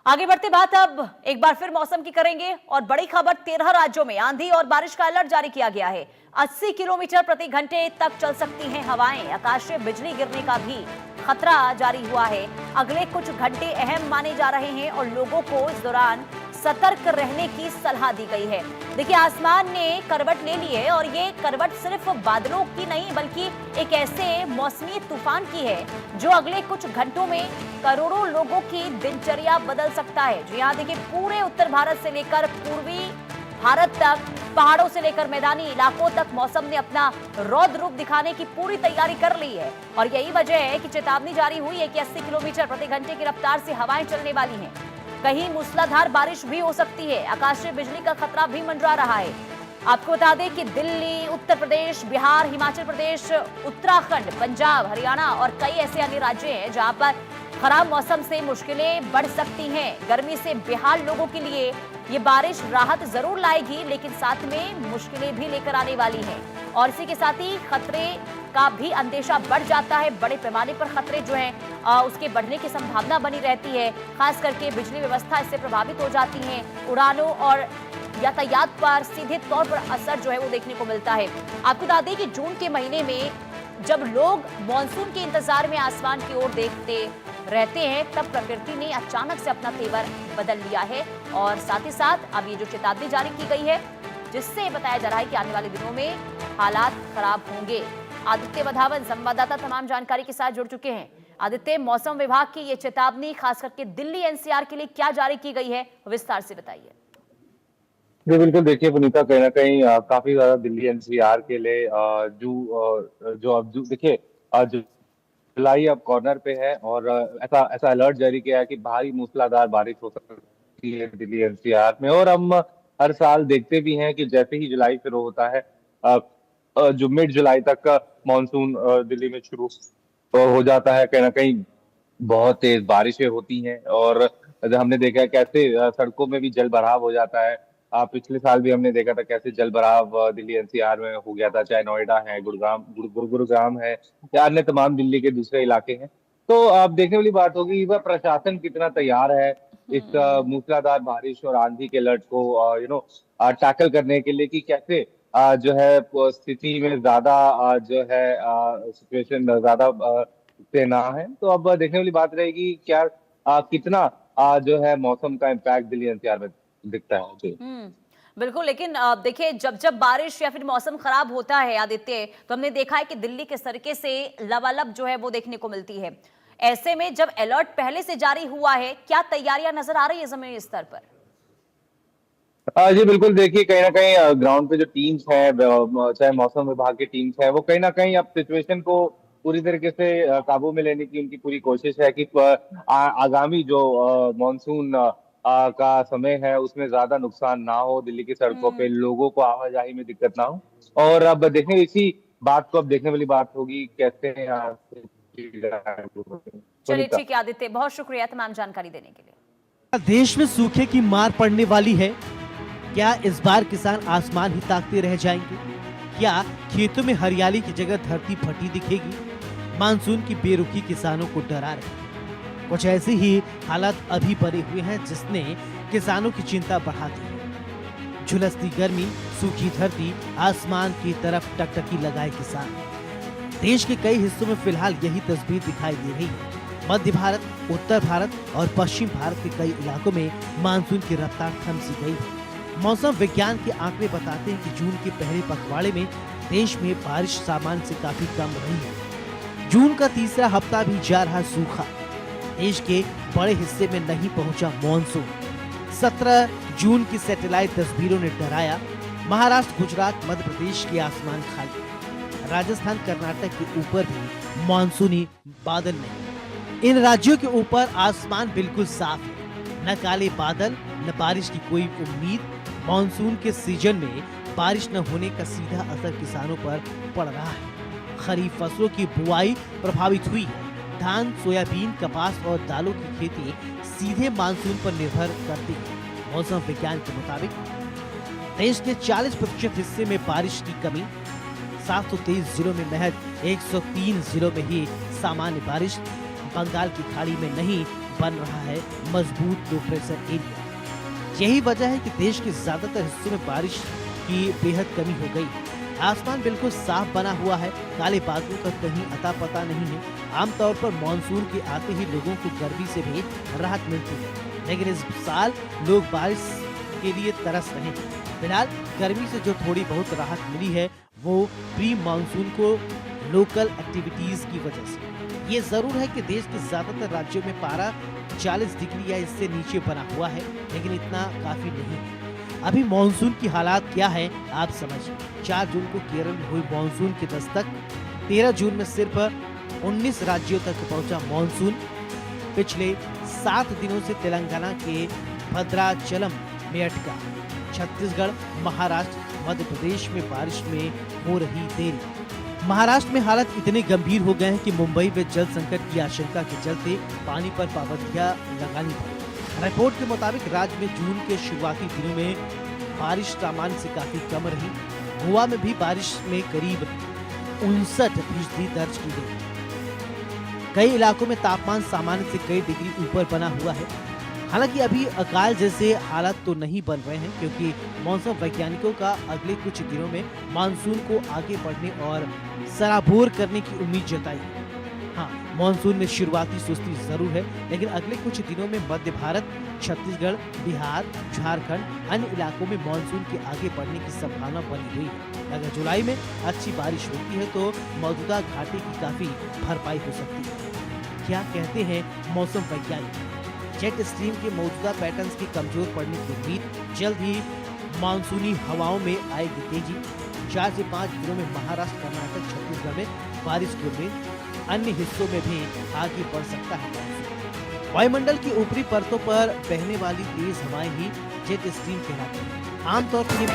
आगे बढ़ते बात अब एक बार फिर मौसम की करेंगे और बड़ी खबर 13 राज्यों में आंधी और बारिश का अलर्ट जारी किया गया है। 80 किलोमीटर प्रति घंटे तक चल सकती हैं हवाएं। आकाशीय बिजली गिरने का भी खतरा जारी हुआ है। अगले कुछ घंटे अहम माने जा रहे हैं और लोगों को इस दौरान सतर्क रहने की सलाह दी गई है। देखिए, आसमान ने करवट ले ली है और ये करवट सिर्फ बादलों की नहीं बल्कि एक ऐसे मौसमी तूफान की है जो अगले कुछ घंटों में करोड़ों लोगों की दिनचर्या बदल सकता है। जी हाँ, देखिए, पूरे उत्तर भारत से लेकर पूर्वी भारत तक, पहाड़ों से लेकर मैदानी इलाकों तक मौसम ने अपना रौद्र रूप दिखाने की पूरी तैयारी कर ली है और यही वजह है कि चेतावनी जारी हुई है कि 80 किलोमीटर प्रति घंटे की रफ्तार से हवाएं चलने वाली हैं। कहीं मूसलाधार बारिश भी हो सकती है। आकाशीय बिजली का खतरा भी मंडरा रहा है। आपको बता दें कि दिल्ली, उत्तर प्रदेश, बिहार, हिमाचल प्रदेश, उत्तराखंड, पंजाब, हरियाणा और कई ऐसे अन्य राज्य हैं जहां पर खराब मौसम से मुश्किलें बढ़ सकती हैं। गर्मी से बेहाल लोगों के लिए ये बारिश राहत जरूर लाएगी, लेकिन साथ में मुश्किलें भी लेकर आने वाली हैं और इसी के साथ ही खतरे का भी अंदेशा बढ़ जाता है। बड़े पैमाने पर खतरे जो हैं उसके बढ़ने की संभावना बनी रहती है। खास करके बिजली व्यवस्था इससे प्रभावित हो जाती है। उड़ानों और यातायात पर सीधे तौर पर असर जो है वो देखने को मिलता है। आपको बता दें कि जून के महीने में जब लोग मॉनसून के इंतजार में आसमान की ओर देखते रहते हैं, तब प्रकृति ने अचानक से अपना तेवर बदल लिया है और साथ ही साथ अब ये जो चेतावनी जारी की गई है, जिससे बताया जा रहा है कि आने वाले दिनों में हालात खराब होंगे। आदित्य वधावन संवाददाता तमाम जानकारी के साथ जुड़ चुके हैं। आदित्य, मौसम विभाग की ये चेतावनी खास करके दिल्ली एनसीआर के लिए क्या जारी की गई है, विस्तार से बताइए। जी बिल्कुल, देखिए पुनीता, कहीं ना कहीं काफी ज्यादा दिल्ली एनसीआर के लिए जो अब देखिए जुलाई अब कॉर्नर पे है और ऐसा ऐसा अलर्ट जारी किया है कि भारी मूसलाधार बारिश हो सकती है दिल्ली एनसीआर में। और हम हर साल देखते भी हैं कि जैसे ही जुलाई शुरू होता है अ, जो मिड जुलाई तक का मानसून दिल्ली में शुरू हो जाता है। कहीं ना कहीं बहुत तेज बारिशें होती हैं और हमने देखा है कैसे सड़कों में भी जल भराव हो जाता है। पिछले साल भी हमने देखा था कैसे जल भराव दिल्ली एनसीआर में हो गया था, चाहे नोएडा है, गुरुग्राम है या अन्य तमाम दिल्ली के दूसरे इलाके हैं। तो आप देखने वाली बात होगी वह प्रशासन कितना तैयार है इस मूसलाधार बारिश और आंधी के अलर्ट को टैकल करने के लिए, कि कैसे जो है स्थिति में ज्यादा जो है सिचुएशन ज्यादा से ना है। तो अब देखने वाली बात रहेगी क्या कितना जो है मौसम का इम्पैक्ट दिल्ली एनसीआर में दिखता है। जी बिल्कुल, लेकिन देखिए, जब जब बारिश या फिर मौसम खराब होता है आदित्य, तो हमने देखा है कि दिल्ली के सड़कें से लबालब जो है वो देखने को मिलती है। ऐसे में जब अलर्ट पहले से जारी हुआ है, क्या तैयारियां नजर आ रही है जमीनी स्तर पर? जी बिल्कुल, देखिए कहीं ना कहीं ग्राउंड पे जो टीम्स है, चाहे मौसम विभाग की टीम्स है, वो कहीं ना कहीं अब सिचुएशन को पूरी तरीके से काबू में लेने की उनकी पूरी कोशिश है कि आगामी जो मानसून का समय है उसमें ज्यादा नुकसान ना हो, दिल्ली की सड़कों पे लोगों को आवाजाही में दिक्कत ना हो। और अब देखने इसी बात को अब देखने वाली बात होगी कैसे चलिए सुनीता। ठीक है आदित्य, बहुत शुक्रिया तमाम जानकारी देने के लिए। देश में सूखे की मार पड़ने वाली है। क्या इस बार किसान आसमान ही ताकते रह जाएंगे? क्या खेतों में हरियाली की जगह धरती फटी दिखेगी? मानसून की बेरुखी किसानों को डरा रही। कुछ ऐसे ही हालात अभी बने हुए हैं जिसने किसानों की चिंता बढ़ा दी है। झुलसती गर्मी, सूखी धरती, आसमान की तरफ टकटकी लगाए किसान। देश के कई हिस्सों में फिलहाल यही तस्वीर दिखाई दे रही है। मध्य भारत, उत्तर भारत और पश्चिम भारत के कई इलाकों में मानसून की रफ्तार थम सी गई है। मौसम विज्ञान के आंकड़े बताते हैं कि जून के पहले पखवाड़े में देश में बारिश सामान्य से काफी कम रही है। जून का तीसरा हफ्ता भी जा रहा सूखा। देश के बड़े हिस्से में नहीं पहुंचा मॉनसून। 17 जून की सैटेलाइट तस्वीरों ने डराया। महाराष्ट्र, गुजरात, मध्य प्रदेश के आसमान खाली। राजस्थान, कर्नाटक के ऊपर भी मानसूनी बादल नहीं। इन राज्यों के ऊपर आसमान बिल्कुल साफ है। न काले बादल, न बारिश की कोई उम्मीद। मानसून के सीजन में बारिश न होने का सीधा असर किसानों पर पड़ रहा है। खरीफ फसलों की बुआई प्रभावित हुई है। धान, सोयाबीन, कपास और दालों की खेती सीधे मानसून पर निर्भर करती है। मौसम विज्ञान के मुताबिक देश के 40% हिस्से में बारिश की कमी। 723 जिलों में महज 103 जिलों में ही सामान्य बारिश। बंगाल की खाड़ी में नहीं बन रहा है मजबूत लो प्रेशर एरिया। यही वजह है कि देश के ज्यादातर हिस्सों में बारिश की बेहद कमी हो गई। आसमान बिल्कुल साफ बना हुआ है, काले बादलों का कहीं अता पता नहीं है। आमतौर पर मानसून के आते ही लोगों को गर्मी से भी राहत मिलती है, लेकिन इस साल लोग बारिश के लिए तरस रहे हैं। फिलहाल गर्मी से जो थोड़ी बहुत राहत मिली है वो प्री मानसून को लोकल एक्टिविटीज की वजह से। ये जरूर है कि देश के ज्यादातर राज्यों में पारा 40 डिग्री या इससे नीचे बना हुआ है, लेकिन इतना काफी नहीं है। अभी मानसून की हालात क्या है आप समझिए। 4 जून को केरल में हुई मानसून की दस्तक, 13 जून में सिर्फ 19 राज्यों तक पहुंचा मानसून। पिछले 7 दिनों से तेलंगाना के भद्राचलम में अटका। छत्तीसगढ़, महाराष्ट्र, मध्य प्रदेश में बारिश में हो रही देरी। महाराष्ट्र में हालत इतने गंभीर हो गए हैं कि मुंबई में जल संकट की आशंका के चलते पानी पर पाबंदियां लगानी पड़ी। रिपोर्ट के मुताबिक राज्य में जून के शुरुआती दिनों में बारिश सामान्य से काफी कम रही। गोवा में भी बारिश में करीब 59% दर्ज की गई। कई इलाकों में तापमान सामान्य से कई डिग्री ऊपर बना हुआ है। हालांकि अभी अकाल जैसे हालात तो नहीं बन रहे हैं, क्योंकि मौसम वैज्ञानिकों का अगले कुछ दिनों में मानसून को आगे बढ़ने और सराबोर करने की उम्मीद जताई है। हाँ, मानसून में शुरुआती सुस्ती जरूर है, लेकिन अगले कुछ दिनों में मध्य भारत, छत्तीसगढ़, बिहार, झारखंड, अन्य इलाकों में मानसून के आगे बढ़ने की संभावना बनी हुई है। अगर जुलाई में अच्छी बारिश होती है तो मौजूदा घाटे की काफी भरपाई हो सकती है। क्या कहते हैं मौसम वैज्ञानिक? जेट स्ट्रीम के मौजूदा पैटर्न्स के कमजोर पड़ने की उम्मीद। जल्द ही मानसूनी हवाओं में आएगी तेजी। 4 से 5 दिनों में महाराष्ट्र, कर्नाटक, छत्तीसगढ़ में बारिश की उम्मीद। अन्य हिस्सों में भी आगे बढ़ सकता है मानसून। वायुमंडल की ऊपरी परतों पर बहने वाली तेज हवाएं ही जेट स्ट्रीम कहलाती हैं। आमतौर पर ये